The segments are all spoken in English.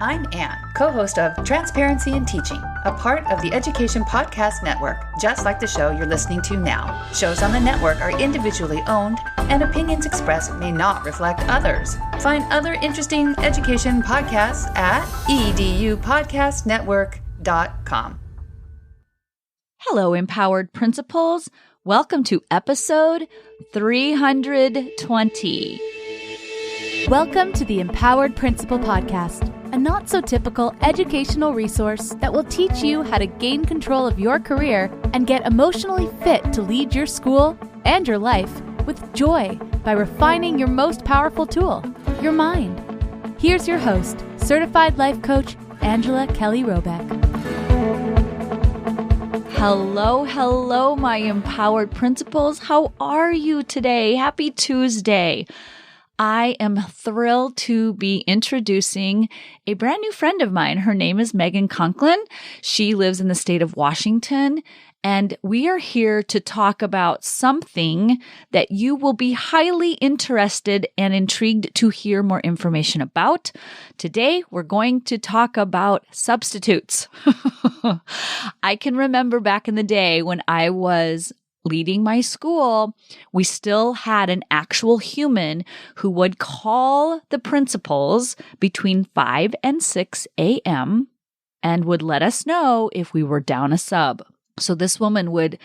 I'm Anne, co-host of Transparency in Teaching, a part of the Education Podcast Network, just like the show you're listening to now. Shows on the network are individually owned, and opinions expressed may not reflect others. Find other interesting education podcasts at edupodcastnetwork.com. Hello, Empowered Principals. Welcome to episode 320. Welcome to the Empowered Principal Podcast, a not-so-typical educational resource that will teach you how to gain control of your career and get emotionally fit to lead your school and your life with joy by refining your most powerful tool, your mind. Here's your host, Certified Life Coach, Angela Kelly Robeck. Hello, my Empowered Principals. How are you today? Happy Tuesday. I am thrilled to be introducing a brand new friend of mine. Her name is Megan Conklin. She lives in the state of Washington, and we are here to talk about something that you will be highly interested and intrigued to hear more information about. Today, we're going to talk about substitutes. I can remember back in the day when I was leading my school, we still had an actual human who would call the principals between 5 and 6 a.m. and would let us know if we were down a sub. So this woman would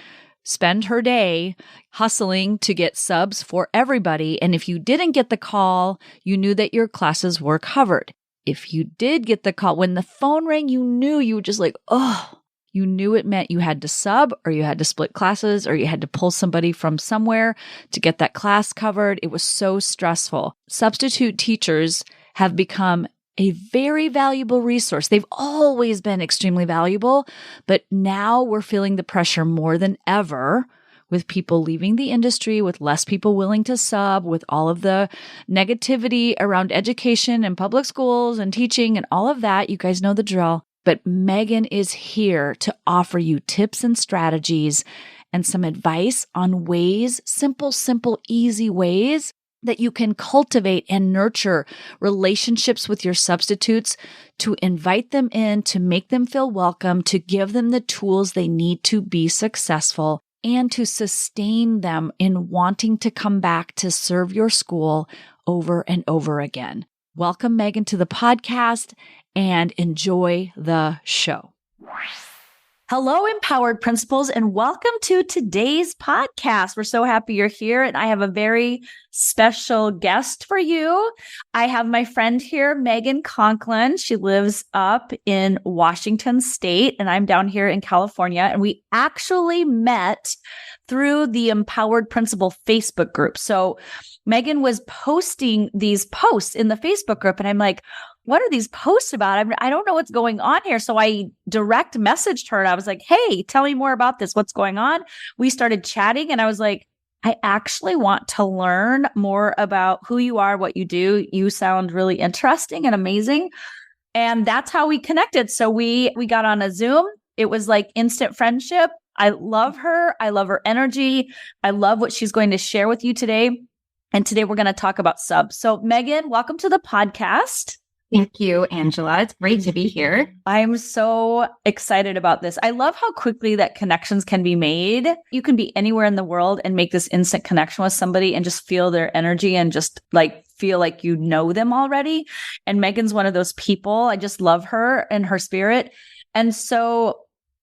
spend her day hustling to get subs for everybody. And if you didn't get the call, you knew that your classes were covered. If you did get the call, when the phone rang, you knew you were just like, oh, you knew it meant you had to sub or you had to split classes or you had to pull somebody from somewhere to get that class covered. It was so stressful. Substitute teachers have become a very valuable resource. They've always been extremely valuable, but now we're feeling the pressure more than ever with people leaving the industry, with less people willing to sub, with all of the negativity around education and public schools and teaching and all of that. You guys know the drill. But Megan is here to offer you tips and strategies and some advice on ways, simple, easy ways that you can cultivate and nurture relationships with your substitutes, to invite them in, to make them feel welcome, to give them the tools they need to be successful, and to sustain them in wanting to come back to serve your school over and over again. Welcome, Megan, to the podcast, and enjoy the show. Hello, Empowered Principals, and welcome to today's podcast. We're so happy you're here, and I have a very special guest for you. I have my friend here, Megan Conklin. She lives up in Washington State, and I'm down here in California, and we actually met through the Empowered Principal Facebook group. So Megan was posting these posts in the Facebook group, and I'm like, what are these posts about? I don't know what's going on here. So I direct messaged her and I was like, hey, tell me more about this. What's going on? We started chatting and I was like, I actually want to learn more about who you are, what you do. You sound really interesting and amazing. And that's how we connected. So we got on a Zoom. It was like instant friendship. I love her. I love her energy. I love what she's going to share with you today. And today we're going to talk about subs. So Megan, welcome to the podcast. Thank you, Angela. It's great to be here. I'm so excited about this. I love how quickly that connections can be made. You can be anywhere in the world and make this instant connection with somebody and just feel their energy and just like feel like you know them already. And Megan's one of those people. I just love her and her spirit. And so,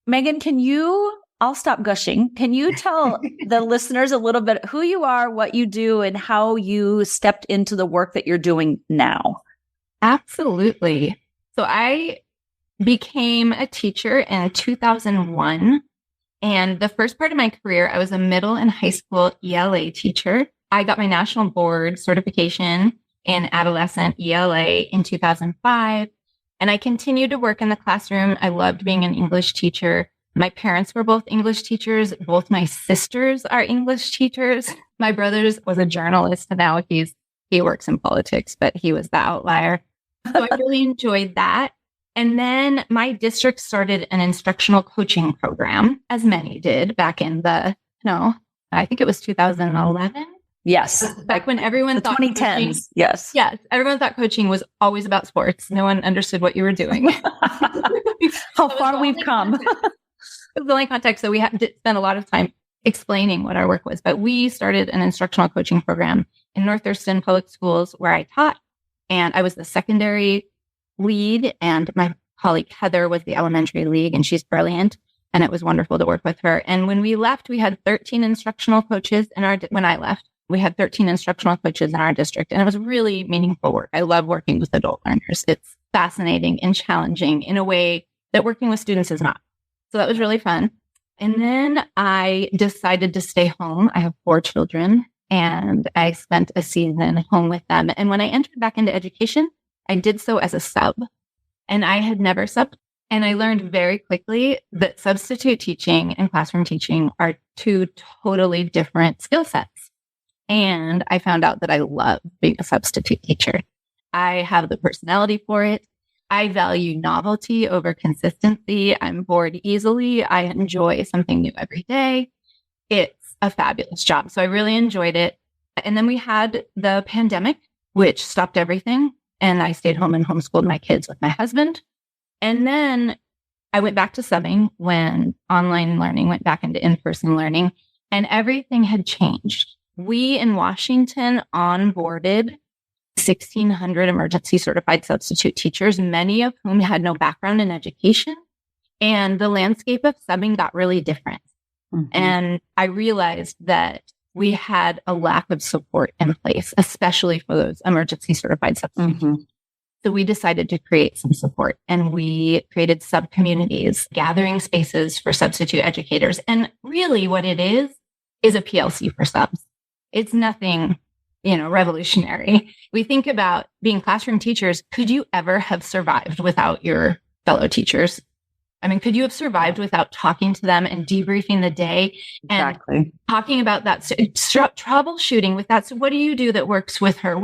Megan, I'll stop gushing. Can you tell the listeners a little bit who you are, what you do, and how you stepped into the work that you're doing now? Absolutely. So I became a teacher in 2001. And the first part of my career, I was a middle and high school ELA teacher. I got my national board certification in adolescent ELA in 2005. And I continued to work in the classroom. I loved being an English teacher. My parents were both English teachers. Both my sisters are English teachers. My brother was a journalist, and now he works in politics, but he was the outlier. So I really enjoyed that. And then my district started an instructional coaching program, as many did back in I think it was 2011. Yes. Back when everyone the thought 2010s. coaching, Yes. yes, everyone thought coaching was always about sports. No one understood what you were doing. How far we've come. It was the only context. So we had to spend a lot of time explaining what our work was. But we started an instructional coaching program in North Thurston Public Schools where I taught. And I was the secondary lead, and my colleague Heather was the elementary lead, and she's brilliant. And it was wonderful to work with her. And when we left, we had 13 instructional coaches when I left, we had 13 instructional coaches in our district. And it was really meaningful work. I love working with adult learners. It's fascinating and challenging in a way that working with students is not. So that was really fun. And then I decided to stay home. I have 4 children, and I spent a season home with them. And when I entered back into education, I did so as a sub, and I had never subbed. And I learned very quickly that substitute teaching and classroom teaching are 2 totally different skill sets. And I found out that I love being a substitute teacher. I have the personality for it. I value novelty over consistency. I'm bored easily. I enjoy something new every day. It's a fabulous job. So I really enjoyed it. And then we had the pandemic, which stopped everything. And I stayed home and homeschooled my kids with my husband. And then I went back to subbing when online learning went back into in-person learning, and everything had changed. We in Washington onboarded 1,600 emergency certified substitute teachers, many of whom had no background in education. And the landscape of subbing got really different. Mm-hmm. And I realized that we had a lack of support in place, especially for those emergency certified substitute teachers. So we decided to create some support, and we created sub-communities, gathering spaces for substitute educators. And really what it is a PLC for subs. It's nothing, revolutionary. We think about being classroom teachers. Could you ever have survived without your fellow teachers? I mean, could you have survived without talking to them and debriefing the day and talking about that, troubleshooting with that? So what do you do that works with her?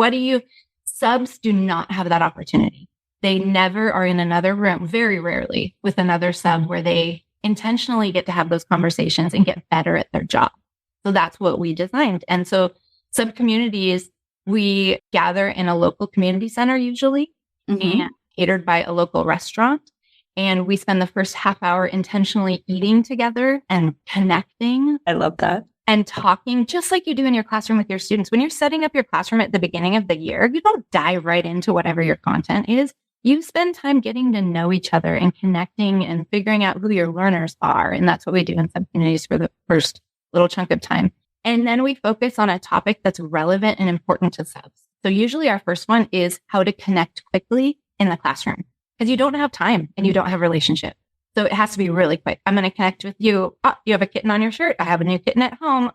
Subs do not have that opportunity. They never are in another room, very rarely, with another sub where they intentionally get to have those conversations and get better at their job. So that's what we designed. And so sub-communities, we gather in a local community center usually, and catered by a local restaurant. And we spend the first half hour intentionally eating together and connecting. I love that. And talking just like you do in your classroom with your students. When you're setting up your classroom at the beginning of the year, you don't dive right into whatever your content is. You spend time getting to know each other and connecting and figuring out who your learners are. And that's what we do in sub-communities for the first little chunk of time. And then we focus on a topic that's relevant and important to subs. So usually our first one is how to connect quickly in the classroom, because you don't have time and you don't have relationship. So it has to be really quick. I'm going to connect with you. Oh, you have a kitten on your shirt. I have a new kitten at home.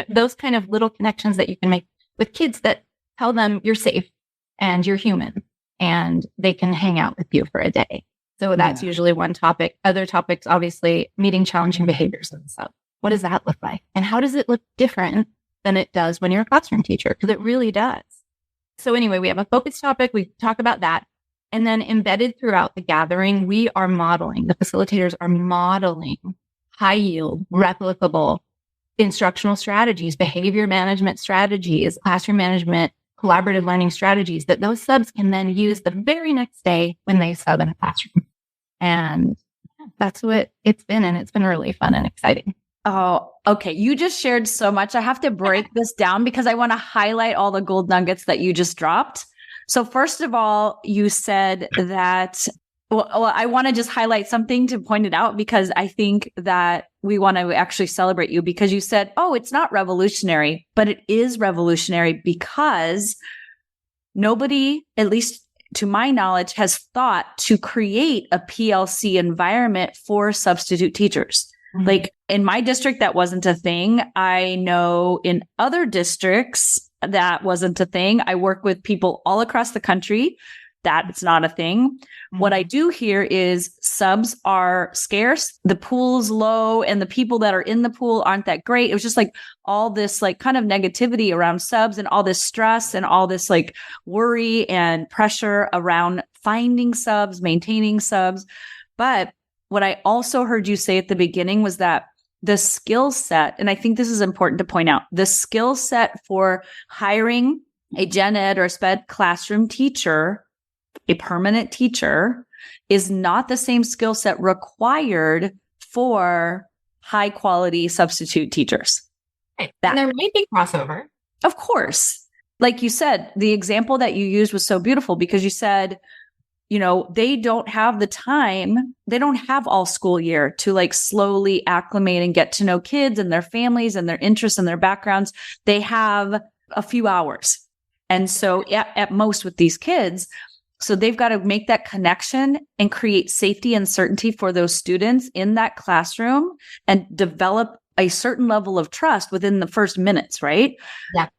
Those kind of little connections that you can make with kids that tell them you're safe and you're human and they can hang out with you for a day. So that's usually one topic. Other topics, obviously, meeting challenging behaviors and stuff. What does that look like? And how does it look different than it does when you're a classroom teacher? Because it really does. So anyway, we have a focus topic. We talk about that. And then embedded throughout the gathering, the facilitators are modeling high yield, replicable instructional strategies, behavior management strategies, classroom management, collaborative learning strategies that those subs can then use the very next day when they sub in a classroom. And that's what it's been. And it's been really fun and exciting. Oh, okay. You just shared so much. I have to break this down because I want to highlight all the gold nuggets that you just dropped. So first of all, you said that, I want to just highlight something to point it out because I think that we want to actually celebrate you because you said, it's not revolutionary, but it is revolutionary because nobody, at least to my knowledge, has thought to create a PLC environment for substitute teachers. Mm-hmm. Like in my district, that wasn't a thing. I know in other districts, that wasn't a thing. I work with people all across the country. That's not a thing. Mm-hmm. What I do here is subs are scarce. The pool's low and the people that are in the pool aren't that great. It was just like all this like kind of negativity around subs and all this stress and all this like worry and pressure around finding subs, maintaining subs. But what I also heard you say at the beginning was that the skill set, and I think this is important to point out, the skill set for hiring a gen ed or a sped classroom teacher, a permanent teacher, is not the same skill set required for high quality substitute teachers. Right. And there may be crossover. Of course. Like you said, the example that you used was so beautiful because you said, they don't have the time. They don't have all school year to like slowly acclimate and get to know kids and their families and their interests and their backgrounds. They have a few hours. And so at most with these kids, so they've got to make that connection and create safety and certainty for those students in that classroom and develop a certain level of trust within the first minutes, right? Yeah.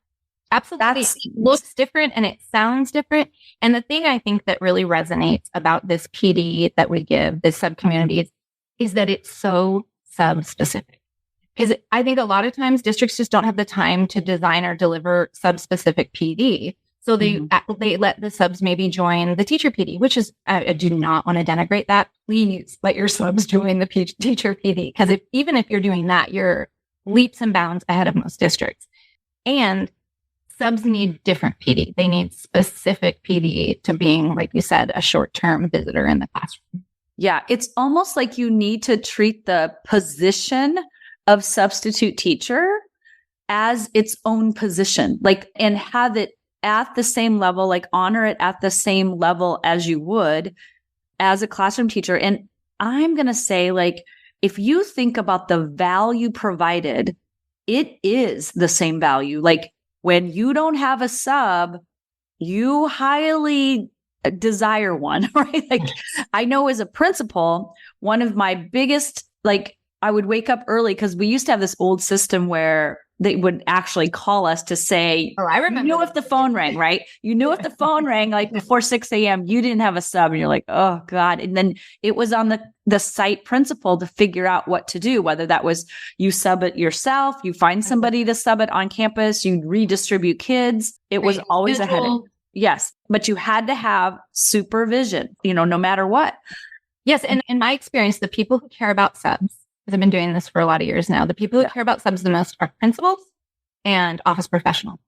Absolutely. It looks different and it sounds different. And the thing I think that really resonates about this PD that we give, this sub-community, is that it's so sub-specific. Because I think a lot of times districts just don't have the time to design or deliver sub-specific PD. So they let the subs maybe join the teacher PD, which is, I do not want to denigrate that. Please let your subs join the teacher PD. Because even if you're doing that, you're leaps and bounds ahead of most districts. And subs need different PD. They need specific PD to being, like you said, a short-term visitor in the classroom. Yeah, it's almost like you need to treat the position of substitute teacher as its own position, like, and have it at the same level, like honor it at the same level as you would as a classroom teacher. And I'm going to say, like, if you think about the value provided, it is the same value. Like, when you don't have a sub, you highly desire one, right? Like, I know as a principal, one of my biggest, like, I would wake up early because we used to have this old system where they would actually call us to say, I remember. You knew if the phone rang, right? You knew if the phone rang, like before 6 a.m., you didn't have a sub. And you're like, oh God. And then it was on the site principal to figure out what to do, whether that was you sub it yourself, you find somebody to sub it on campus, you redistribute kids. It was always ahead of. Yes. But you had to have supervision, no matter what. Yes. And in my experience, the people who care about subs, because I've been doing this for a lot of years now, the people who care about subs the most are principals and office professionals.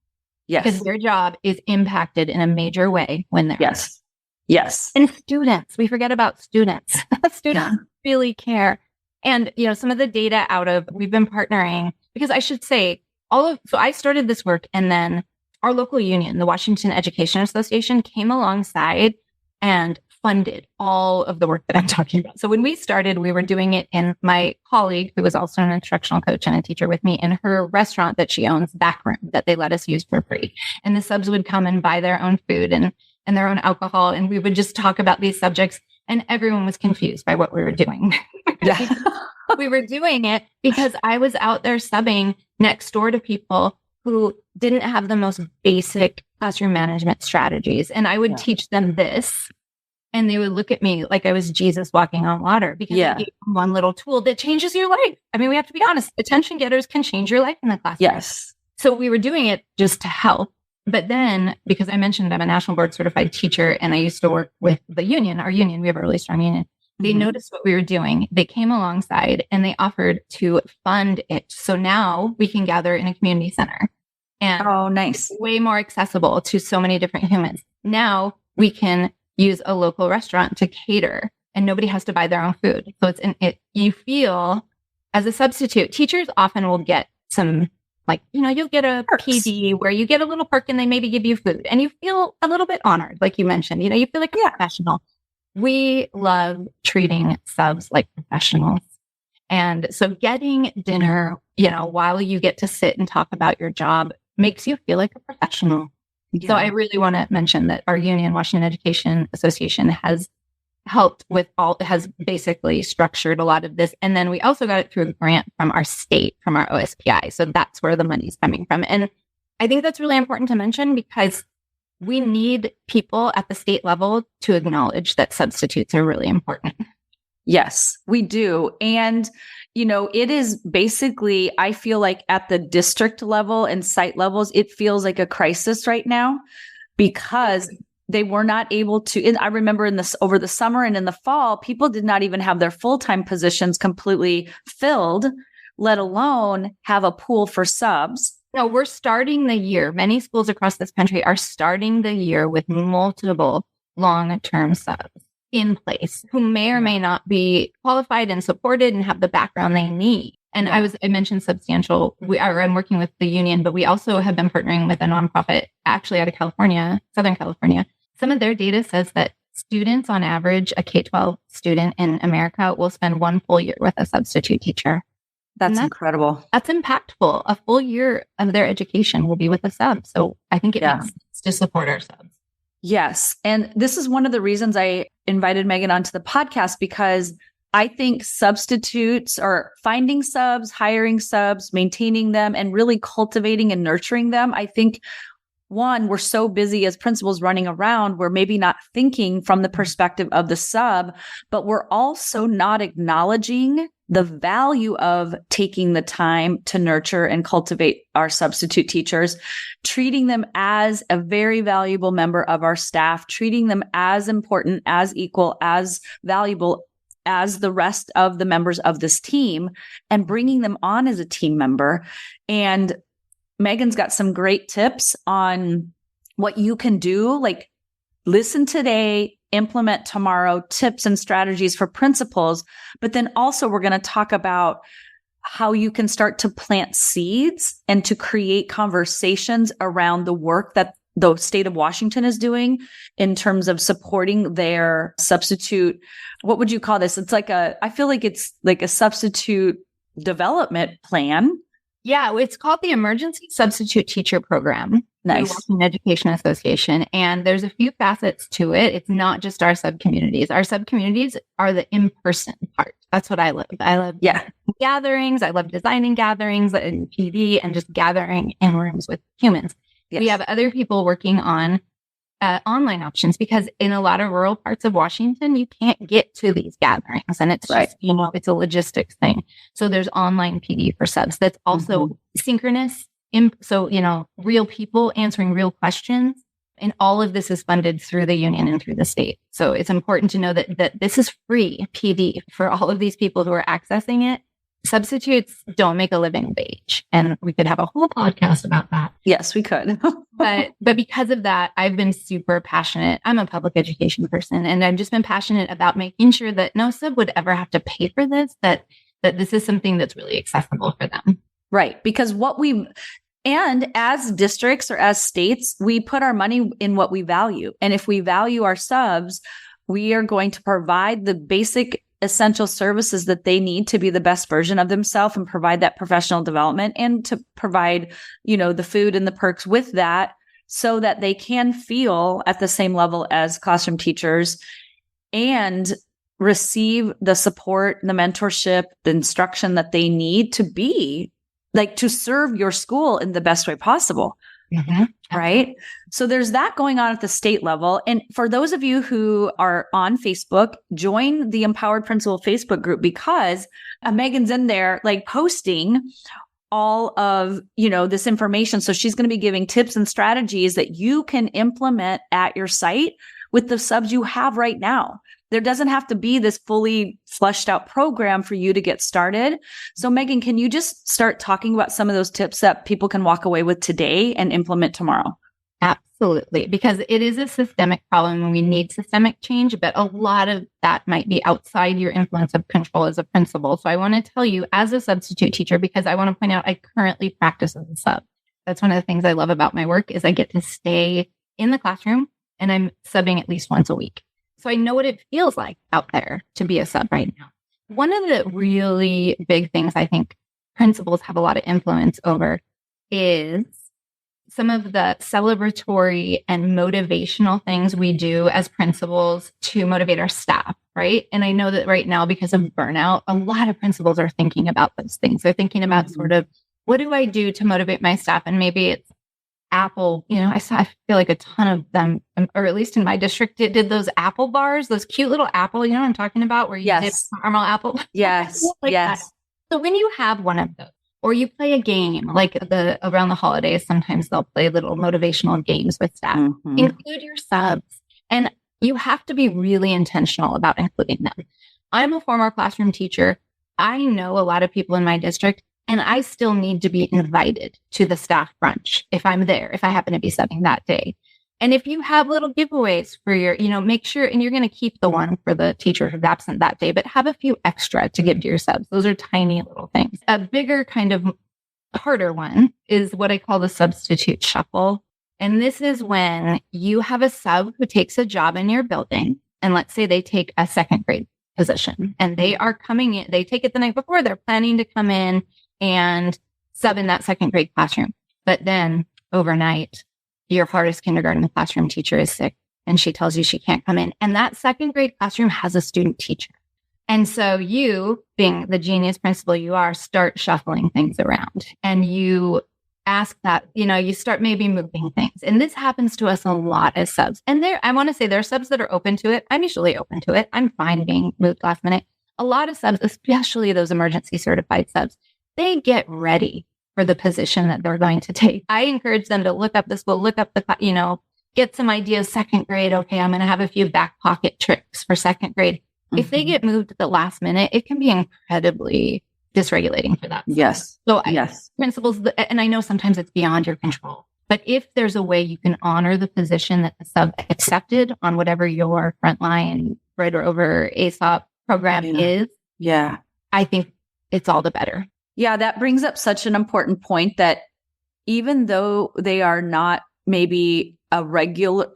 Yes. Because their job is impacted in a major way when they're. Yes. Yes. And students, we forget about students. Students really care. And, some of the data we've been partnering, because I should say so I started this work and then our local union, the Washington Education Association, came alongside and funded all of the work that I'm talking about. So when we started, we were doing it in my colleague, who was also an instructional coach and a teacher with me, in her restaurant that she owns, back room, that they let us use for free. And the subs would come and buy their own food and their own alcohol. And we would just talk about these subjects. And everyone was confused by what we were doing. We were doing it because I was out there subbing next door to people who didn't have the most basic classroom management strategies. And I would teach them this. And they would look at me like I was Jesus walking on water because I gave them one little tool that changes your life. I mean, we have to be honest. Attention getters can change your life in the classroom. Yes. So we were doing it just to help. But then, because I mentioned I'm a national board certified teacher and I used to work with the union, our union, we have a really strong union. They noticed what we were doing. They came alongside and they offered to fund it. So now we can gather in a community center. And nice. It's way more accessible to so many different humans. Now we can use a local restaurant to cater and nobody has to buy their own food. So you feel as a substitute, teachers often will get some, like, you'll get a perks. PD where you get a little perk and they maybe give you food and you feel a little bit honored. Like you mentioned, you feel like a professional. We love treating subs like professionals. And so getting dinner, while you get to sit and talk about your job makes you feel like a professional. Yeah. So I really want to mention that our union, Washington Education Association, has helped with has basically structured a lot of this. And then we also got it through a grant from our state, from our OSPI. So that's where the money's coming from. And I think that's really important to mention because we need people at the state level to acknowledge that substitutes are really important. Yes, we do. And, it is basically, I feel like at the district level and site levels, it feels like a crisis right now because they were not able to, and I remember over the summer and in the fall, people did not even have their full-time positions completely filled let alone have a pool for subs. No, we're starting the year. Many schools across this country are starting the year with multiple long-term subs in place who may or may not be qualified and supported and have the background they need. And I mentioned Substantial. I'm working with the union, but we also have been partnering with a nonprofit actually out of California, Southern California. Some of their data says that students on average, a K-12 student in America will spend 1 full year with a substitute teacher. That's incredible. That's impactful. A full year of their education will be with a sub. So I think it makes sense to support our subs. Yes. And this is one of the reasons I invited Megan onto the podcast, because I think substitutes or finding subs, hiring subs, maintaining them, and really cultivating and nurturing them. I think, one, we're so busy as principals running around, we're maybe not thinking from the perspective of the sub, but we're also not acknowledging the value of taking the time to nurture and cultivate our substitute teachers, treating them as a very valuable member of our staff, treating them as important, as equal, as valuable as the rest of the members of this team, and bringing them on as a team member. And Megan's got some great tips on what you can do, like listen today, implement tomorrow, tips and strategies for principals. But then also we're going to talk about how you can start to plant seeds and to create conversations around the work that the state of Washington is doing in terms of supporting their substitute. What would you call this? I feel like it's like a substitute development plan. Yeah, it's called the Emergency Substitute Teacher Program. Nice. Washington Education Association. And there's a few facets to it. It's not just our subcommunities. Our subcommunities are the in-person part. That's what I love. I love gatherings. I love designing gatherings and PD and just gathering in rooms with humans. Yes. We have other people working on online options, because in a lot of rural parts of Washington, you can't get to these gatherings, and it's just, it's a logistics thing. So there's online PD for subs that's also synchronous. So, real people answering real questions. And all of this is funded through the union and through the state. So it's important to know that this is free PD for all of these people who are accessing it. Substitutes don't make a living wage. And we could have a whole podcast about that. Yes, we could. but because of that, I've been super passionate. I'm a public education person, and I've just been passionate about making sure that no sub would ever have to pay for this, that this is something that's really accessible for them. Right. Because and as districts or as states, we put our money in what we value. And if we value our subs, we are going to provide the basic essential services that they need to be the best version of themselves and provide that professional development, and to provide, the food and the perks with that, so that they can feel at the same level as classroom teachers and receive the support, the mentorship, the instruction that they need to be to serve your school in the best way possible. Right. So there's that going on at the state level. And for those of you who are on Facebook, join the Empowered Principal Facebook group, because Megan's in there posting all of, this information. So she's going to be giving tips and strategies that you can implement at your site with the subs you have right now. There doesn't have to be this fully fleshed out program for you to get started. So Megan, can you just start talking about some of those tips that people can walk away with today and implement tomorrow? Absolutely. Because it is a systemic problem and we need systemic change, but a lot of that might be outside your influence of control as a principal. So I want to tell you, as a substitute teacher, because I want to point out I currently practice as a sub. That's one of the things I love about my work, is I get to stay in the classroom and I'm subbing at least once a week. So I know what it feels like out there to be a sub right now. One of the really big things I think principals have a lot of influence over is some of the celebratory and motivational things we do as principals to motivate our staff, right? And I know that right now, because of burnout, a lot of principals are thinking about those things. They're thinking about sort of, what do I do to motivate my staff? And maybe it's Apple, I feel like a ton of them, or at least in my district, did those apple bars, those cute little apple, what I'm talking about, where you dip caramel apple. Yes. That. So when you have one of those, or you play a game, around the holidays, sometimes they'll play little motivational games with staff. Include your subs, and you have to be really intentional about including them. I'm a former classroom teacher. I know a lot of people in my district And I still need to be invited to the staff brunch if I'm there, if I happen to be subbing that day. And if you have little giveaways for your, make sure, and you're going to keep the one for the teacher who's absent that day, but have a few extra to give to your subs. Those are tiny little things. A bigger kind of harder one is what I call the substitute shuffle. And this is when you have a sub who takes a job in your building. And let's say they take a second grade position and they are coming in, they take it the night before, they're planning to come in and sub in that second grade classroom. But then overnight, your hardest kindergarten classroom teacher is sick and she tells you she can't come in. And that second grade classroom has a student teacher. And so you, being the genius principal you are, start shuffling things around and you ask that, you start maybe moving things. And this happens to us a lot as subs. And I want to say there are subs that are open to it. I'm usually open to it. I'm fine being moved last minute. A lot of subs, especially those emergency certified subs, they get ready for the position that they're going to take. I encourage them to look up the school, look up get some ideas. Second grade. Okay, I'm going to have a few back pocket tricks for second grade. Mm-hmm. If they get moved at the last minute, it can be incredibly dysregulating for that. Yes. So yes. Principals, and I know sometimes it's beyond your control, but if there's a way you can honor the position that the sub accepted on whatever your frontline right or over ASOP program is, I think it's all the better. Yeah, that brings up such an important point that even though they are not maybe a regular,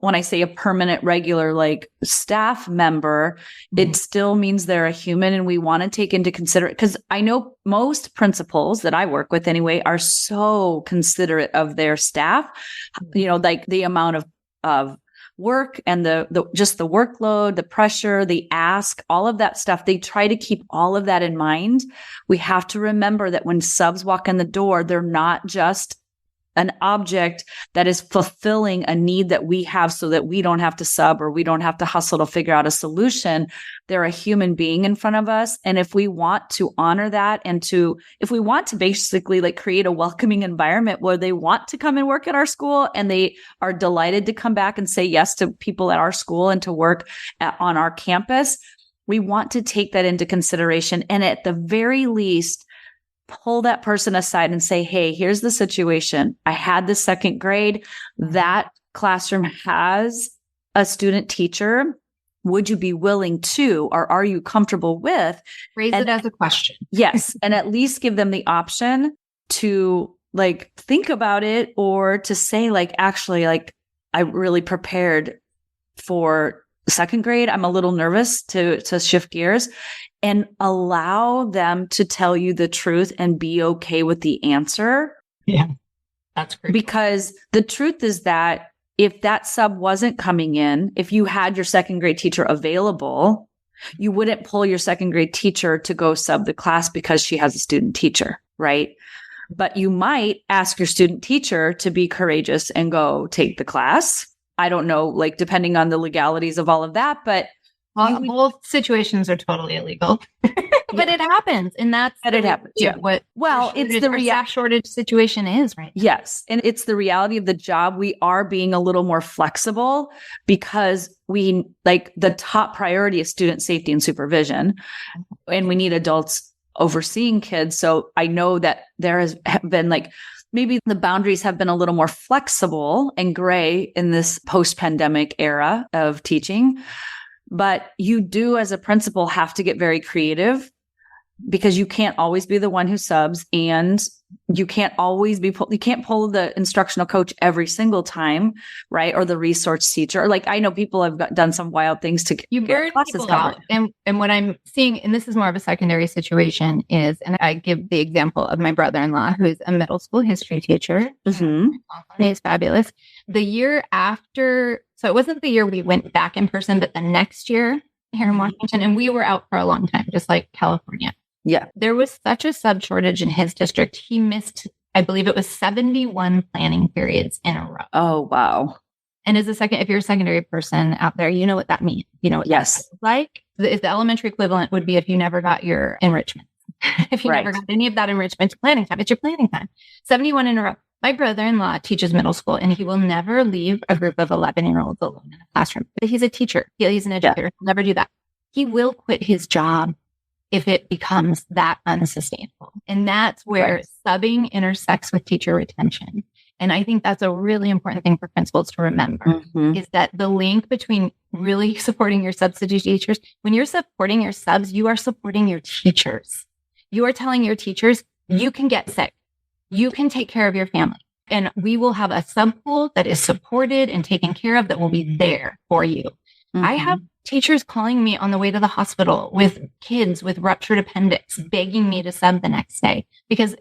when I say a permanent regular, staff member, it still means they're a human and we want to take into consideration, because I know most principals that I work with anyway are so considerate of their staff, the amount of work and just the workload, the pressure, the ask, all of that stuff. They try to keep all of that in mind. We have to remember that when subs walk in the door, they're not just an object that is fulfilling a need that we have so that we don't have to sub or we don't have to hustle to figure out a solution. They're a human being in front of us. And if we want to honor that if we want to basically create a welcoming environment where they want to come and work at our school and they are delighted to come back and say yes to people at our school and to work on our campus, we want to take that into consideration. And at the very least, pull that person aside and say, hey, here's the situation. I had the second grade. That classroom has a student teacher. Would you be willing to, or are you comfortable with? Raise it as a question. Yes. And at least give them the option to think about it or to say actually, I really prepared for second grade. I'm a little nervous to shift gears. And allow them to tell you the truth and be okay with the answer. Yeah, that's great. Because the truth is that if that sub wasn't coming in, if you had your second grade teacher available, you wouldn't pull your second grade teacher to go sub the class because she has a student teacher, right? But you might ask your student teacher to be courageous and go take the class. I don't know, depending on the legalities of all of that, but both situations are totally illegal, but it happens. And that's it happens. Yeah. It's the staff shortage situation is right now. Yes. And it's the reality of the job. We are being a little more flexible because we the top priority is student safety and supervision, and we need adults overseeing kids. So I know that there has been maybe the boundaries have been a little more flexible and gray in this post-pandemic era of teaching. But you do, as a principal, have to get very creative because you can't always be the one who subs, and you can't always you can't pull the instructional coach every single time, right? Or the resource teacher. I know people have done some wild things to get classes covered. And what I'm seeing, and this is more of a secondary situation, is, and I give the example of my brother-in-law, who's a middle school history teacher. Mm-hmm. He's fabulous. The year after, so it wasn't the year we went back in person, but the next year here in Washington, and we were out for a long time, just like California. Yeah. There was such a sub shortage in his district. He missed, I believe it was 71 planning periods in a row. Oh, wow. And if you're a secondary person out there, you know what that means. You know what that's like. The elementary equivalent would be if you never got your enrichment. If you never got any of that enrichment, planning time. It's your planning time. 71 in a row. My brother-in-law teaches middle school, and he will never leave a group of 11-year-olds alone in a classroom. But he's a teacher. He's an educator. He'll never do that. He will quit his job if it becomes that unsustainable. And that's where subbing intersects with teacher retention. And I think that's a really important thing for principals to remember is that the link between really supporting your substitute teachers, when you're supporting your subs, you are supporting your teachers. You are telling your teachers, you can get sick. You can take care of your family. And we will have a sub pool that is supported and taken care of that will be there for you. I have teachers calling me on the way to the hospital with kids with ruptured appendix, begging me to sub the next day because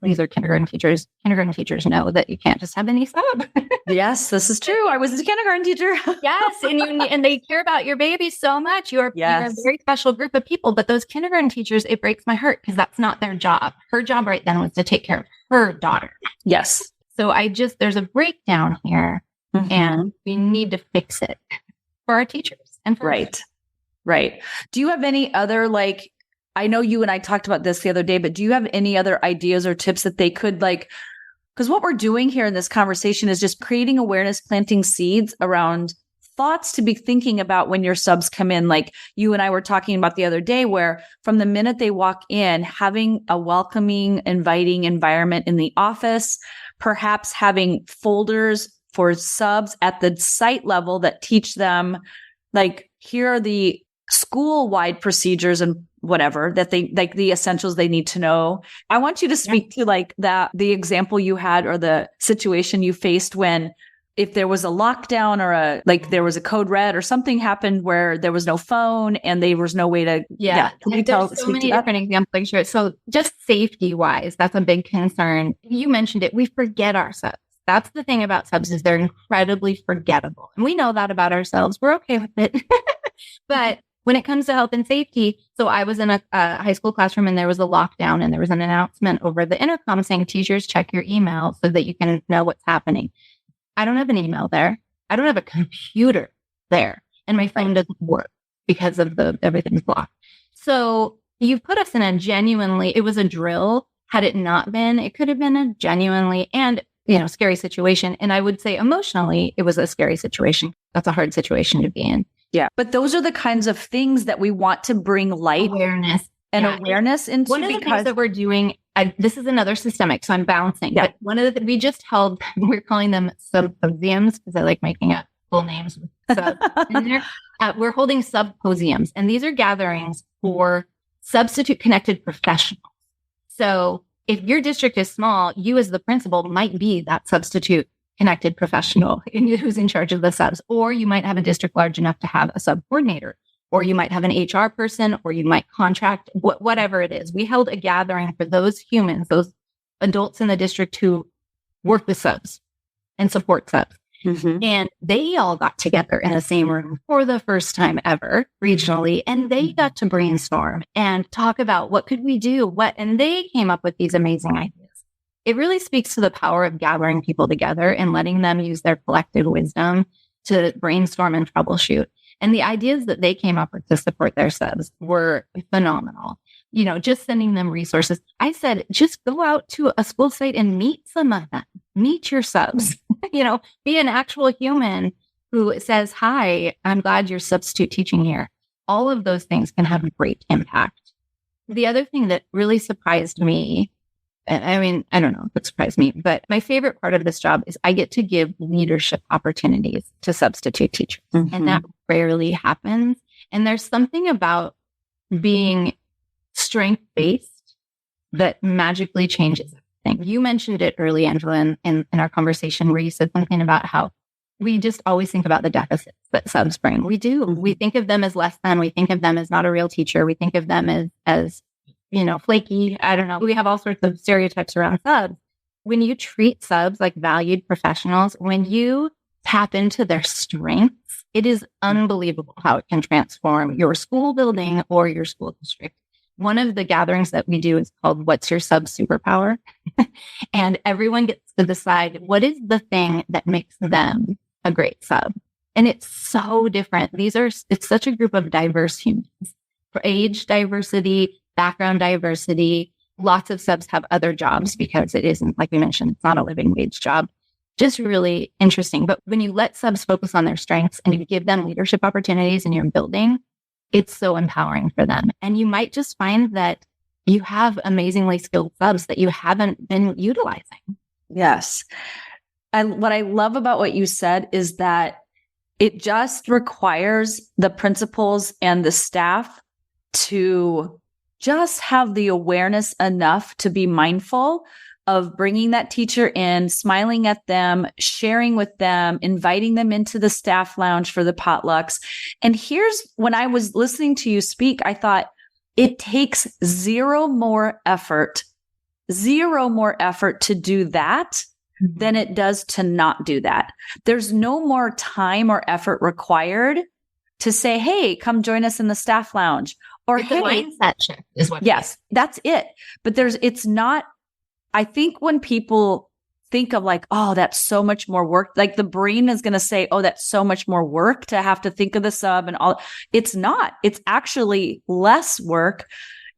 these are kindergarten teachers. Kindergarten teachers know that you can't just have any sub. Yes, this is true. I was a kindergarten teacher. Yes, and they care about your baby so much. You're a very special group of people. But those kindergarten teachers, it breaks my heart because that's not their job. Her job right then was to take care of her daughter. Yes. So there's a breakdown here, and we need to fix it for our teachers. And Right. Do you have any other, I know you and I talked about this the other day, but do you have any other ideas or tips that they could because what we're doing here in this conversation is just creating awareness, planting seeds around thoughts to be thinking about when your subs come in. Like you and I were talking about the other day, where from the minute they walk in, having a welcoming, inviting environment in the office, perhaps having folders for subs at the site level that teach them, here are the school-wide procedures and whatever that they the essentials they need to know. I want you to speak to the example you had or the situation you faced when, if there was a lockdown or there was a code red or something happened where there was no phone and there was no way to. There's so many different examples here. So just safety wise, that's a big concern. You mentioned it. We forget our subs. That's the thing about subs is they're incredibly forgettable. And we know that about ourselves. We're okay with it. But when it comes to health and safety, so I was in a high school classroom and there was a lockdown and there was an announcement over the intercom saying, teachers, check your email so that you can know what's happening. I don't have an email there. I don't have a computer there. And my phone doesn't work because of everything's blocked. So you've put us in it was a drill. Had it not been, it could have been a genuinely scary situation. And I would say emotionally, it was a scary situation. That's a hard situation to be in. Yeah. But those are the kinds of things that we want to bring light awareness into. One of the things that we're doing, this is another systemic, so I'm balancing. Yeah. But one of the we just held, we're calling them symposiums because I like making up full names with subs in there. We're holding symposiums, and these are gatherings for substitute connected professionals. So if your district is small, you as the principal might be that substitute connected professional who's in charge of the subs, or you might have a district large enough to have a sub coordinator, or you might have an HR person, or you might contract, whatever it is. We held a gathering for those humans, those adults in the district who work with subs and support subs. And they all got together in the same room for the first time ever regionally. And they got to brainstorm and talk about what could we do? And they came up with these amazing ideas. It really speaks to the power of gathering people together and letting them use their collective wisdom to brainstorm and troubleshoot. And the ideas that they came up with to support their subs were phenomenal. Just sending them resources. I said, just go out to a school site and meet some of them. Meet your subs. Be an actual human who says, hi, I'm glad you're substitute teaching here. All of those things can have a great impact. The other thing that really surprised me, I don't know if it surprised me, but my favorite part of this job is I get to give leadership opportunities to substitute teachers. And that rarely happens. And there's something about being strength-based that magically changes everything. You mentioned it early, Angela, in our conversation where you said something about how we just always think about the deficits that subs bring. We do. We think of them as less than. We think of them as not a real teacher. We think of them as flaky. I don't know. We have all sorts of stereotypes around subs. When you treat subs like valued professionals, when you tap into their strengths, it is unbelievable how it can transform your school building or your school district. One of the gatherings that we do is called What's Your Sub Superpower? And everyone gets to decide what is the thing that makes them a great sub. And it's so different. It's such a group of diverse humans. For age diversity, background diversity, lots of subs have other jobs because it isn't, like we mentioned, it's not a living wage job. Just really interesting. But when you let subs focus on their strengths and you give them leadership opportunities in your building, it's so empowering for them. And you might just find that you have amazingly skilled subs that you haven't been utilizing. Yes. And what I love about what you said is that it just requires the principals and the staff to just have the awareness enough to be mindful of bringing that teacher in, smiling at them, sharing with them, inviting them into the staff lounge for the potlucks. And here's when I was listening to you speak, I thought it takes zero more effort to do that than it does to not do that. There's no more time or effort required to say, hey, come join us in the staff lounge. Or it's hey, a mindset shift is what. Yes, that's it. But it's not, I think when people think of like, oh, that's so much more work, like the brain is going to say, oh, that's so much more work to have to think of the sub and all. It's not. It's actually less work.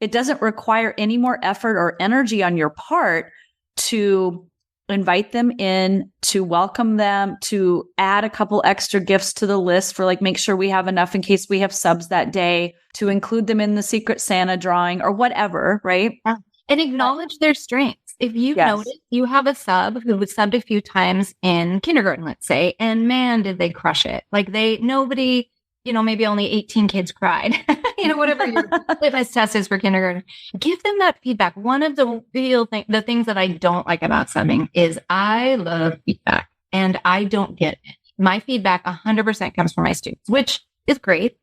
It doesn't require any more effort or energy on your part to invite them in, to welcome them, to add a couple extra gifts to the list for like, make sure we have enough in case we have subs that day, to include them in the Secret Santa drawing or whatever, right? And acknowledge their strengths. If you notice you have a sub who was subbed a few times in kindergarten, let's say, and man, did they crush it. Like nobody, maybe only 18 kids cried, whatever your litmus test is for kindergarten. Give them that feedback. One of the the things that I don't like about subbing is I love feedback and I don't get it. My feedback 100% comes from my students, which is great.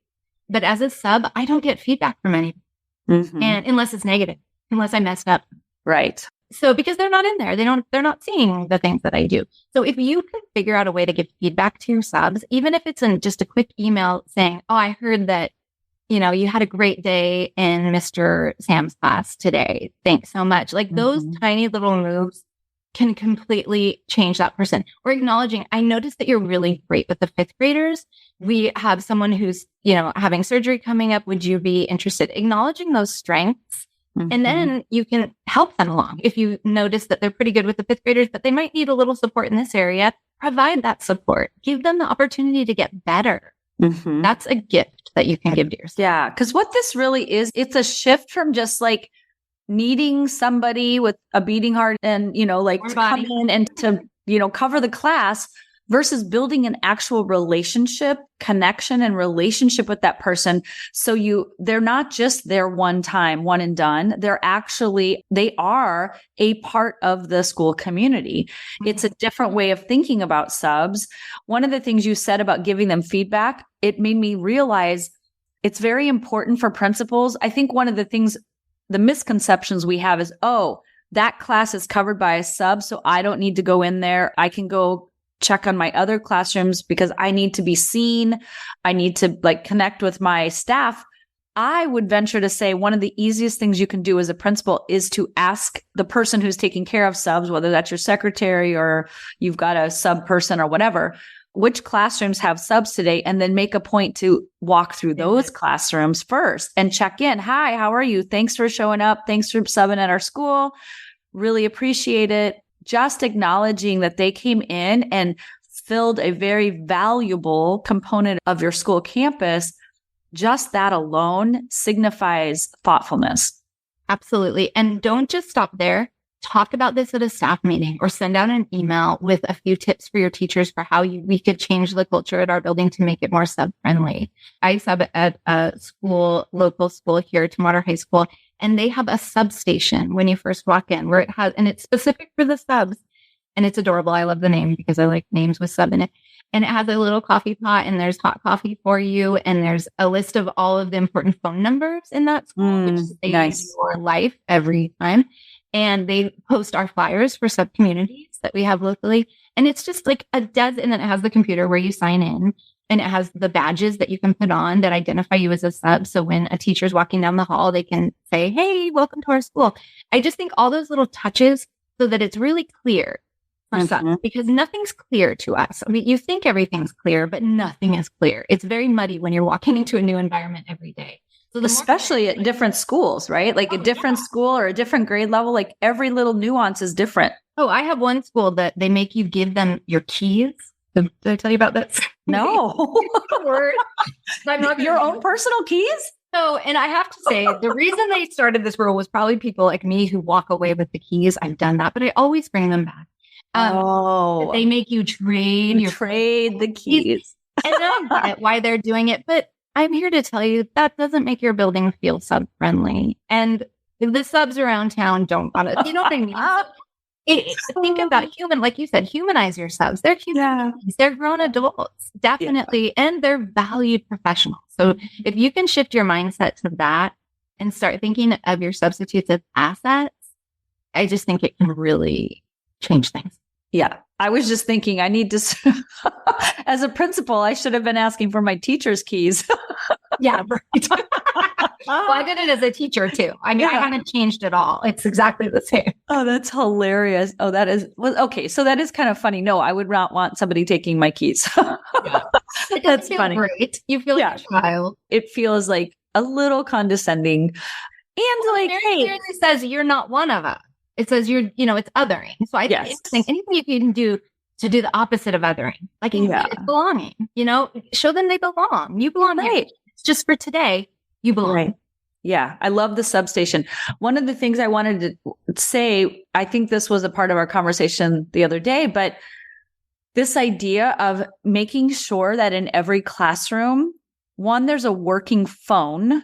But as a sub, I don't get feedback from anyone. And unless it's negative, unless I messed up. Right. So because they're not in there, they're not seeing the things that I do. So if you can figure out a way to give feedback to your subs, even if it's in just a quick email saying, oh, I heard that, you had a great day in Mr. Sam's class today. Thanks so much. Like those tiny little moves can completely change that person. Or acknowledging, I noticed that you're really great with the fifth graders. We have someone who's, having surgery coming up. Would you be interested? Acknowledging those strengths. And then you can help them along. If you notice that they're pretty good with the fifth graders, but they might need a little support in this area, provide that support. Give them the opportunity to get better. That's a gift that you can give to yourself. Yeah. Because what this really is, it's a shift from just like needing somebody with a beating heart and, to come in and to, cover the class versus building an actual connection and relationship with that person. So they're not just there one time, one and done. They are a part of the school community. It's a different way of thinking about subs. One of the things you said about giving them feedback, it made me realize it's very important for principals. I think one of the misconceptions we have is, oh, that class is covered by a sub, so I don't need to go in there. I can go check on my other classrooms because I need to be seen. I need to connect with my staff. I would venture to say one of the easiest things you can do as a principal is to ask the person who's taking care of subs, whether that's your secretary or you've got a sub person or whatever, which classrooms have subs today, and then make a point to walk through those classrooms first and check in. Hi, how are you? Thanks for showing up. Thanks for subbing at our school. Really appreciate it. Just acknowledging that they came in and filled a very valuable component of your school campus, just that alone signifies thoughtfulness. Absolutely. And don't just stop there. Talk about this at a staff meeting or send out an email with a few tips for your teachers for how we could change the culture at our building to make it more sub-friendly. I sub at a local school here, Tomato High School, and they have a substation when you first walk in where it's specific for the subs. And it's adorable. I love the name because I like names with sub in it. And it has a little coffee pot and there's hot coffee for you. And there's a list of all of the important phone numbers in that school, which saves your life every time. And they post our flyers for sub communities that we have locally. And it's just like and then it has the computer where you sign in. And it has the badges that you can put on that identify you as a sub. So when a teacher's walking down the hall, they can say, hey, welcome to our school. I just think all those little touches so that it's really clear for subs, because nothing's clear to us. I mean, you think everything's clear, but nothing is clear. It's very muddy when you're walking into a new environment every day. So especially at different schools, right? Like a different school or a different grade level, like every little nuance is different. Oh, I have one school that they make you give them your keys Did I tell you about this? No. Word. I'm not Your own personal keys? So, and I have to say, the reason they started this rule was probably people like me who walk away with the keys. I've done that, but I always bring them back. They make you trade the keys. And I get why they're doing it, but I'm here to tell you that doesn't make your building feel sub-friendly. And the subs around town don't want to, you know what I mean? Think about like you said, humanize your subs. They're human beings. They're grown adults, definitely. Yeah. And they're valued professionals. So if you can shift your mindset to that and start thinking of your substitutes as assets, I just think it can really change things. Yeah. I was just thinking I need to, as a principal, I should have been asking for my teacher's keys. Yeah. Right. Well, I did it as a teacher too. I mean, I haven't changed at all. It's exactly the same. Oh, that's hilarious. Oh, that is, okay. So that is kind of funny. No, I would not want somebody taking my keys. That's funny. Great. You feel like a child. It feels like a little condescending. And like, hey, it says you're not one of us. It says it's othering. So I think anything you can do to do the opposite of othering, like it's belonging, show them they belong. You belong here. It's just for today. You belong. Right. Yeah. I love the substation. One of the things I wanted to say, I think this was a part of our conversation the other day, but this idea of making sure that in every classroom, one, there's a working phone.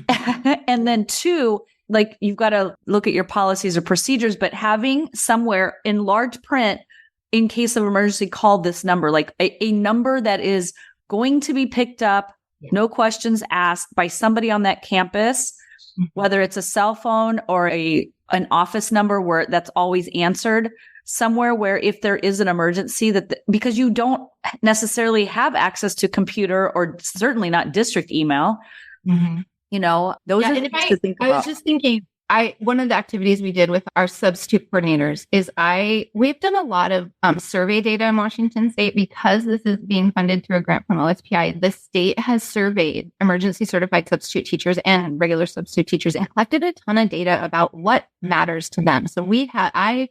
And then two, like you've got to look at your policies or procedures, but having somewhere in large print, in case of emergency, call this number, like a number that is going to be picked up, no questions asked by somebody on that campus, whether it's a cell phone or an office number where that's always answered, somewhere where if there is an emergency because you don't necessarily have access to computer or certainly not district email. Mm-hmm. Those are things to think about. I was just thinking, one of the activities we did with our substitute coordinators is we've done a lot of survey data in Washington State because this is being funded through a grant from OSPI. The state has surveyed emergency certified substitute teachers and regular substitute teachers and collected a ton of data about what matters to them. So I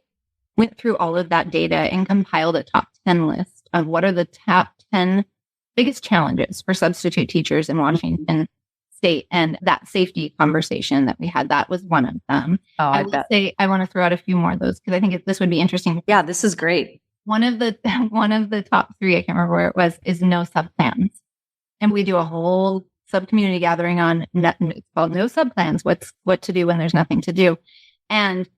went through all of that data and compiled a top 10 list of what are the top 10 biggest challenges for substitute teachers in Washington State, and that safety conversation that we had, that was one of them. Oh, I would say I want to throw out a few more of those because I think this would be interesting. Yeah, this is great. One of the top three, I can't remember where it was, is no sub plans, and we do a whole sub community gathering on it's called no sub plans. What to do when there's nothing to do, and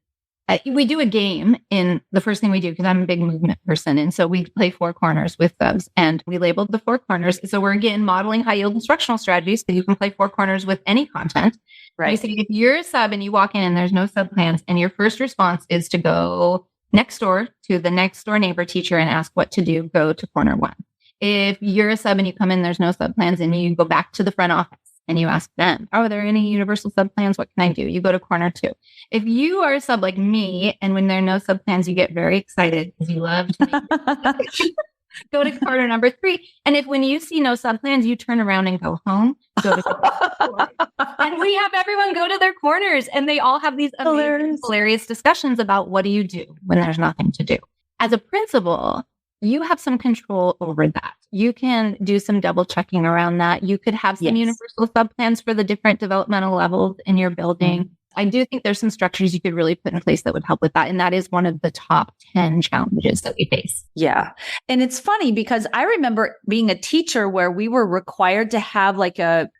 we do a game in the first thing we do, because I'm a big movement person. And so we play four corners with subs, and we labeled the four corners. So we're again modeling high yield instructional strategies, so you can play four corners with any content. Right. We say if you're a sub and you walk in and there's no sub plans, and your first response is to go next door to the next door neighbor teacher and ask what to do, go to corner one. If you're a sub and you come in, there's no sub plans, and you go back to the front office and you ask them, are there any universal sub plans? What can I do? You go to corner two. If you are a sub like me, and when there are no sub plans, you get very excited because you love to go to corner number three. And if when you see no sub plans, you turn around and go home, go to corner. And we have everyone go to their corners, and they all have these hilarious discussions about what do you do when there's nothing to do. As a principal, you have some control over that. You can do some double checking around that. You could have some universal sub plans for the different developmental levels in your building. Mm-hmm. I do think there's some structures you could really put in place that would help with that. And that is one of the top 10 challenges that we face. Yeah. And it's funny because I remember being a teacher where we were required to have like a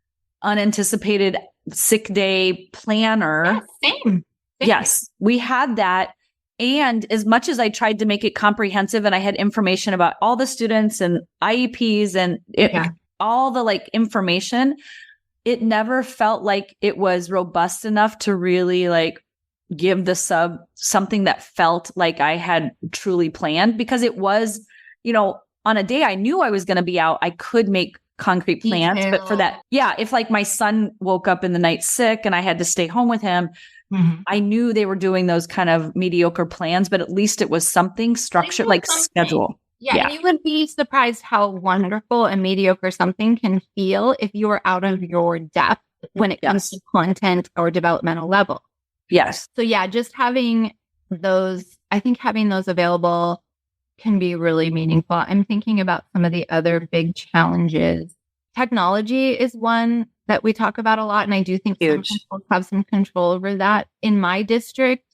unanticipated sick day planner. Yeah, same. Yes, we had that. And as much as I tried to make it comprehensive and I had information about all the students and IEPs and all the like information, it never felt like it was robust enough to really like give the sub something that felt like I had truly planned, because it was, on a day I knew I was going to be out, I could make concrete plans. But for that, if like my son woke up in the night sick and I had to stay home with him, mm-hmm. I knew they were doing those kind of mediocre plans, but at least it was something structured, like schedule. Yeah. And you would be surprised how wonderful and mediocre something can feel if you are out of your depth when it comes to content or developmental level. Yes. So just having those available can be really meaningful. I'm thinking about some of the other big challenges. Technology is one that we talk about a lot. And I do think some people have some control over that. In my district,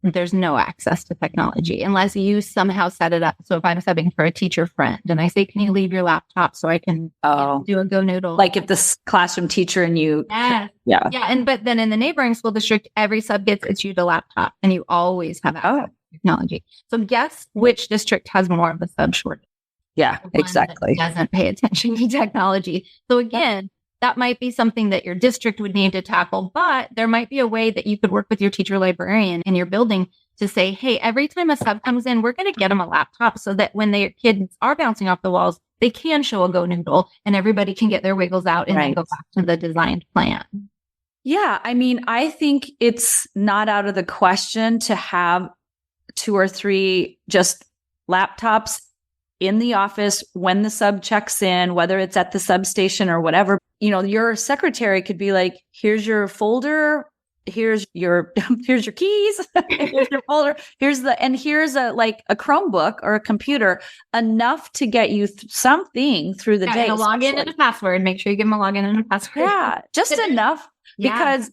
there's no access to technology unless you somehow set it up. So if I'm subbing for a teacher friend and I say, can you leave your laptop so I can do a Go Noodle? Like if this classroom teacher and you. Yeah. But then in the neighboring school district, every sub gets issued a laptop and you always have access to technology. So guess which district has more of a sub shortage? Yeah, exactly. Doesn't pay attention to technology. So again, that might be something that your district would need to tackle, but there might be a way that you could work with your teacher librarian in your building to say, hey, every time a sub comes in, we're going to get them a laptop so that when their kids are bouncing off the walls, they can show a Go Noodle and everybody can get their wiggles out and then go back to the designed plan. Yeah. I mean, I think it's not out of the question to have 2 or 3 just laptops in the office when the sub checks in, whether it's at the substation or whatever. You know, your secretary could be like, here's your folder, here's your keys, here's your folder, here's a Chromebook or a computer, enough to get you something through the day. And a login and a password. Make sure you give them a login and a password. Yeah, just enough. Because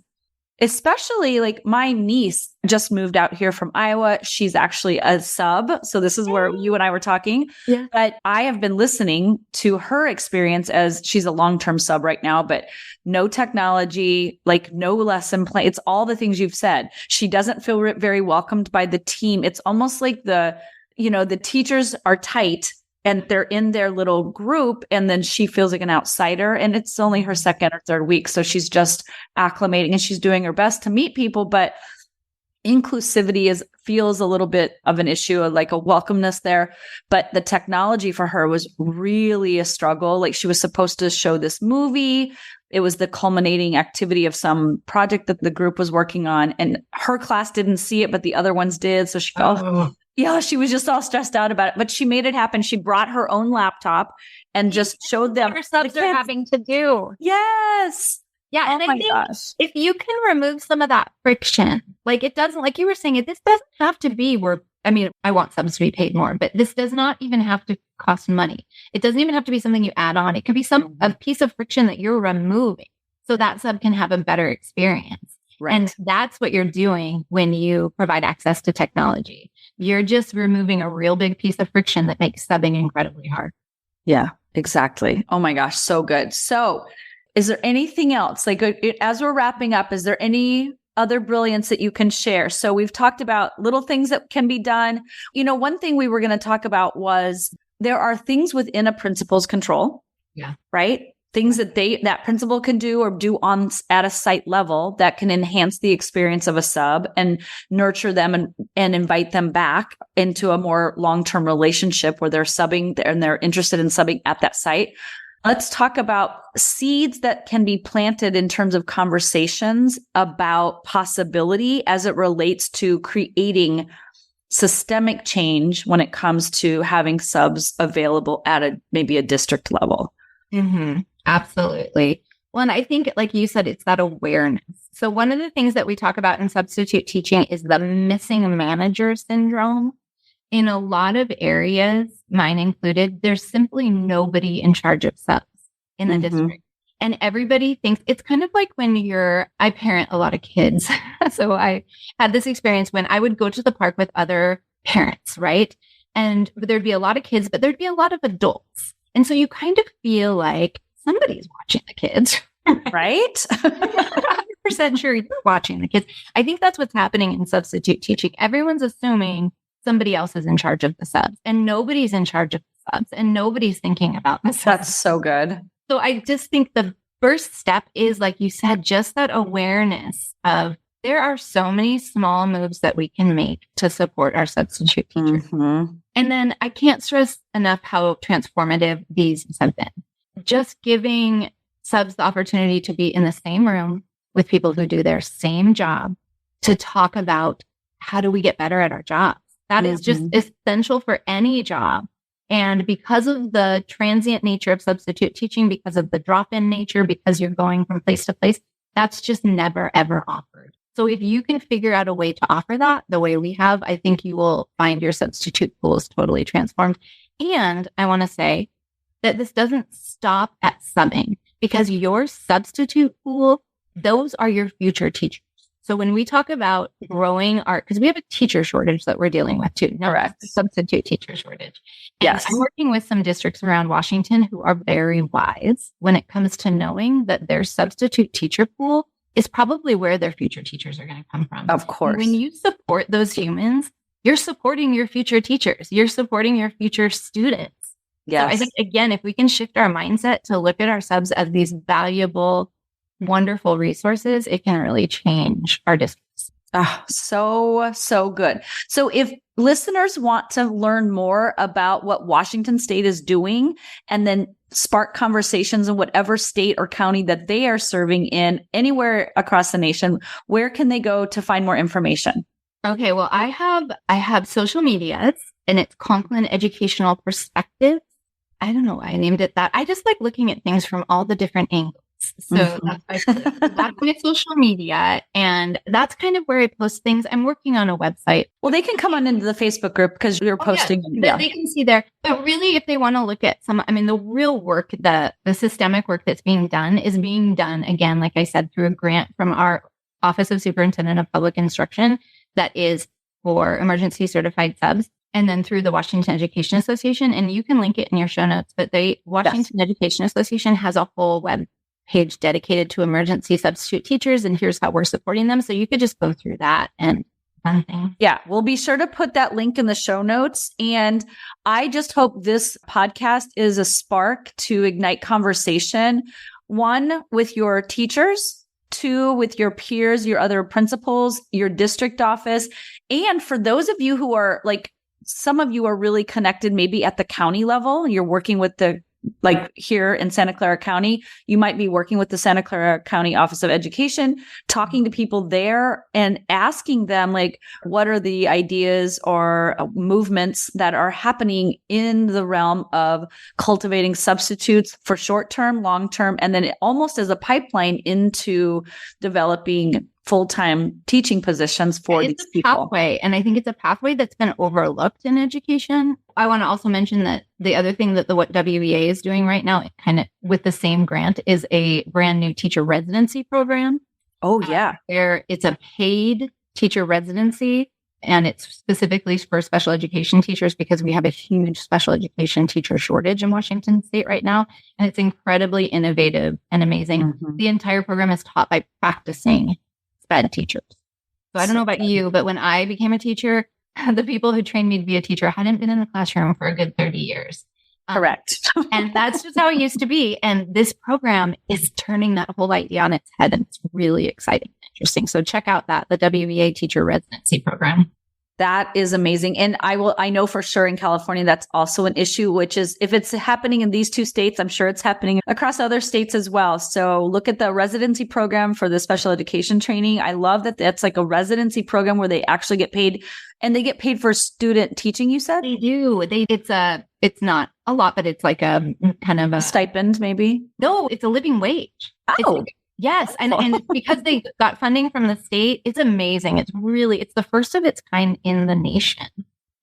especially like my niece just moved out here from Iowa. She's actually a sub. So this is where you and I were talking. Yeah. But I have been listening to her experience as she's a long-term sub right now, but no technology, like no lesson plan. It's all the things you've said. She doesn't feel very welcomed by the team. It's almost like the teachers are tight and they're in their little group, and then she feels like an outsider, and it's only her 2nd or 3rd week. So she's just acclimating and she's doing her best to meet people, but inclusivity feels a little bit of an issue, like a welcomeness there. But the technology for her was really a struggle. Like she was supposed to show this movie. It was the culminating activity of some project that the group was working on, and her class didn't see it, but the other ones did. So she felt, she was just all stressed out about it, but she made it happen. She brought her own laptop and just showed them. Her subs are having to do. Yes. Yeah. And I think if you can remove some of that friction, like it doesn't, like you were saying, this doesn't have to be I want subs to be paid more, but this does not even have to cost money. It doesn't even have to be something you add on. It could be a piece of friction that you're removing so that sub can have a better experience. Right. And that's what you're doing when you provide access to technology. You're just removing a real big piece of friction that makes subbing incredibly hard. Yeah, exactly. Oh my gosh, so good. So is there anything else? Like as we're wrapping up, is there any other brilliance that you can share? So we've talked about little things that can be done. You know, one thing we were going to talk about was there are things within a principal's control. Yeah. Right? Things that that principal can do or do at a site level that can enhance the experience of a sub and nurture them and invite them back into a more long-term relationship where they're subbing and they're interested in subbing at that site. Let's talk about seeds that can be planted in terms of conversations about possibility as it relates to creating systemic change when it comes to having subs available at maybe a district level. Mm-hmm. Absolutely. Well, and I think, like you said, it's that awareness. So one of the things that we talk about in substitute teaching is the missing manager syndrome. In a lot of areas, mine included, there's simply nobody in charge of subs in the district. And everybody thinks it's kind of like when I parent a lot of kids. So I had this experience when I would go to the park with other parents, right? And there'd be a lot of kids, but there'd be a lot of adults. And so you kind of feel like somebody's watching the kids, right? 100% sure you're watching the kids. I think that's what's happening in substitute teaching. Everyone's assuming somebody else is in charge of the subs, and nobody's in charge of the subs, and nobody's thinking about the subs. That's so good. So I just think the first step is, like you said, just that awareness of there are so many small moves that we can make to support our substitute teachers. Mm-hmm. And then I can't stress enough how transformative these have been. Just giving subs the opportunity to be in the same room with people who do their same job to talk about how do we get better at our jobs. That is just essential for any job. And because of the transient nature of substitute teaching, because of the drop-in nature, because you're going from place to place, that's just never, ever offered. So if you can figure out a way to offer that the way we have, I think you will find your substitute pool is totally transformed. And I want to say that this doesn't stop at subbing, because your substitute pool, those are your future teachers. So when we talk about growing because we have a teacher shortage that we're dealing with too. Correct. Substitute teacher shortage. And Yes. I'm working with some districts around Washington who are very wise when it comes to knowing that their substitute teacher pool is probably where their future teachers are going to come from. Of course. And when you support those humans, you're supporting your future teachers. You're supporting your future students. Yes. So I think, again, if we can shift our mindset to look at our subs as these valuable, wonderful resources, it can really change our districts. Oh, so good. So if listeners want to learn more about what Washington State is doing and then spark conversations in whatever state or county that they are serving in anywhere across the nation, where can they go to find more information? Okay, well, I have social medias, and it's Conklin Educational Perspective. I don't know why I named it that. I just like looking at things from all the different angles. So that's my social media, and that's kind of where I post things. I'm working on a website. Well, they can come on into the Facebook group because you're posting. Yeah. They can see there. But really, if they want to look at the real work, the systemic work that's being done is being done, again, like I said, through a grant from our Office of Superintendent of Public Instruction that is for emergency certified subs, and then through the Washington Education Association. And you can link it in your show notes, but the Washington Education Association has a whole web page dedicated to emergency substitute teachers, and here's how we're supporting them. So you could just go through that and fun things. Yeah, we'll be sure to put that link in the show notes. And I just hope this podcast is a spark to ignite conversation, one, with your teachers, two, with your peers, your other principals, your district office. And for those of you who are some of you are really connected, maybe at the county level, you're working with here in Santa Clara County, you might be working with the Santa Clara County Office of Education, talking to people there and asking them, what are the ideas or movements that are happening in the realm of cultivating substitutes for short-term, long-term, and then almost as a pipeline into developing full-time teaching positions for these people. Pathway, and I think it's a pathway that's been overlooked in education. I want to also mention that the other thing that what WEA is doing right now, kind of with the same grant, is a brand new teacher residency program. Oh, yeah. Where it's a paid teacher residency, and it's specifically for special education teachers because we have a huge special education teacher shortage in Washington State right now. And it's incredibly innovative and amazing. Mm-hmm. The entire program is taught by practicing SPED teachers. So I don't know about you, but when I became a teacher, the people who trained me to be a teacher hadn't been in the classroom for a good 30 years. Correct. And that's just how it used to be. And this program is turning that whole idea on its head. And it's really exciting and interesting. So check out the WEA teacher residency program. That is amazing. And I know for sure in California, that's also an issue, which is if it's happening in these two states, I'm sure it's happening across other states as well. So look at the residency program for the special education training. I love that that's like a residency program where they actually get paid, and they get paid for student teaching, you said? They do. It's not a lot, but it's like a kind of a stipend, maybe? No, it's a living wage. Oh, yes. And because they got funding from the state, it's amazing. It's the first of its kind in the nation.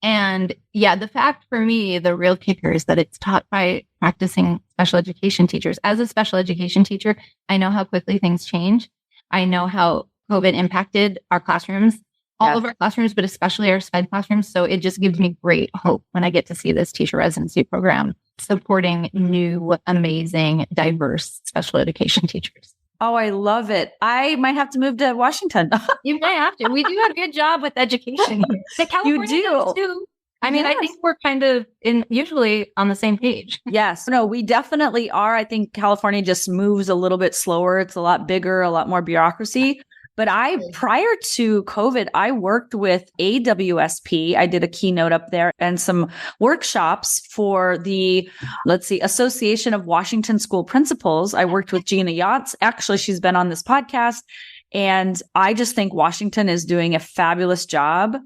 And yeah, the fact for me, the real kicker is that it's taught by practicing special education teachers. As a special education teacher, I know how quickly things change. I know how COVID impacted our classrooms, all of our classrooms, but especially our SPED classrooms. So it just gives me great hope when I get to see this teacher residency program supporting new, amazing, diverse special education teachers. Oh, I love it. I might have to move to Washington. You might have to. We do a good job with education here. California you do. Does too. I mean, yes. I think we're kind of usually on the same page. Yes. No, we definitely are. I think California just moves a little bit slower. It's a lot bigger, a lot more bureaucracy. But prior to COVID, I worked with AWSP. I did a keynote up there and some workshops for the, Association of Washington School Principals. I worked with Gina Yachts. Actually, she's been on this podcast. And I just think Washington is doing a fabulous job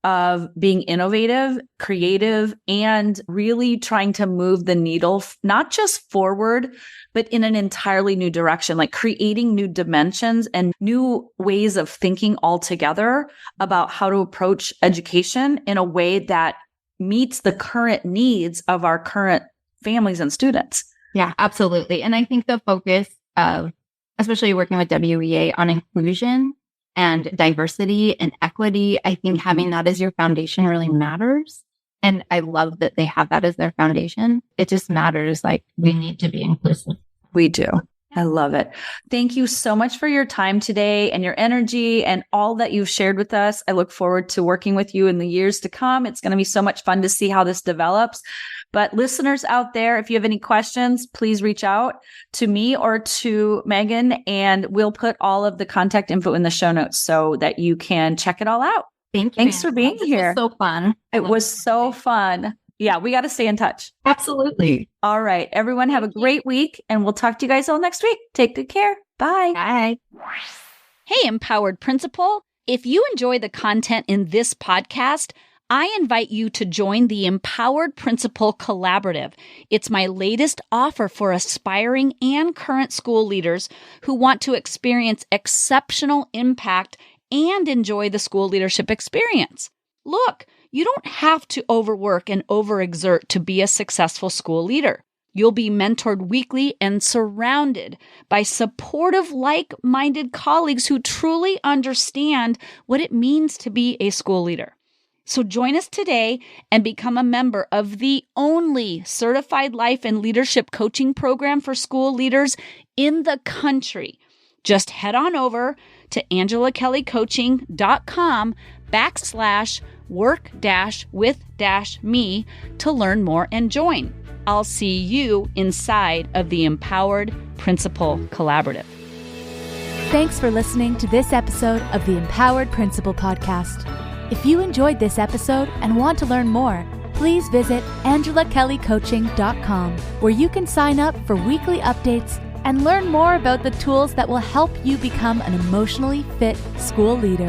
of being innovative, creative, and really trying to move the needle, not just forward, but in an entirely new direction, like creating new dimensions and new ways of thinking altogether about how to approach education in a way that meets the current needs of our current families and students. Yeah, absolutely. And I think the focus of, especially working with WEA on inclusion and diversity and equity, I think having that as your foundation really matters. And I love that they have that as their foundation. It just matters. Like, we need to be inclusive. We do. I love it. Thank you so much for your time today and your energy and all that you've shared with us. I look forward to working with you in the years to come. It's going to be so much fun to see how this develops. But listeners out there, if you have any questions, please reach out to me or to Megan, and we'll put all of the contact info in the show notes so that you can check it all out. Thank you. Thanks for being here. It was so fun. It was so fun. Yeah, we got to stay in touch. Absolutely. All right. Everyone have a great week, and we'll talk to you guys all next week. Take good care. Bye. Bye. Hey, Empowered Principal. If you enjoy the content in this podcast, I invite you to join the Empowered Principal Collaborative. It's my latest offer for aspiring and current school leaders who want to experience exceptional impact and enjoy the school leadership experience. Look, you don't have to overwork and overexert to be a successful school leader. You'll be mentored weekly and surrounded by supportive, like-minded colleagues who truly understand what it means to be a school leader. So join us today and become a member of the only certified life and leadership coaching program for school leaders in the country. Just head on over to angelakellycoaching.com/work-with-me to learn more and join. I'll see you inside of the Empowered Principal Collaborative. Thanks for listening to this episode of the Empowered Principal Podcast. If you enjoyed this episode and want to learn more, please visit angelakellycoaching.com, where you can sign up for weekly updates and learn more about the tools that will help you become an emotionally fit school leader.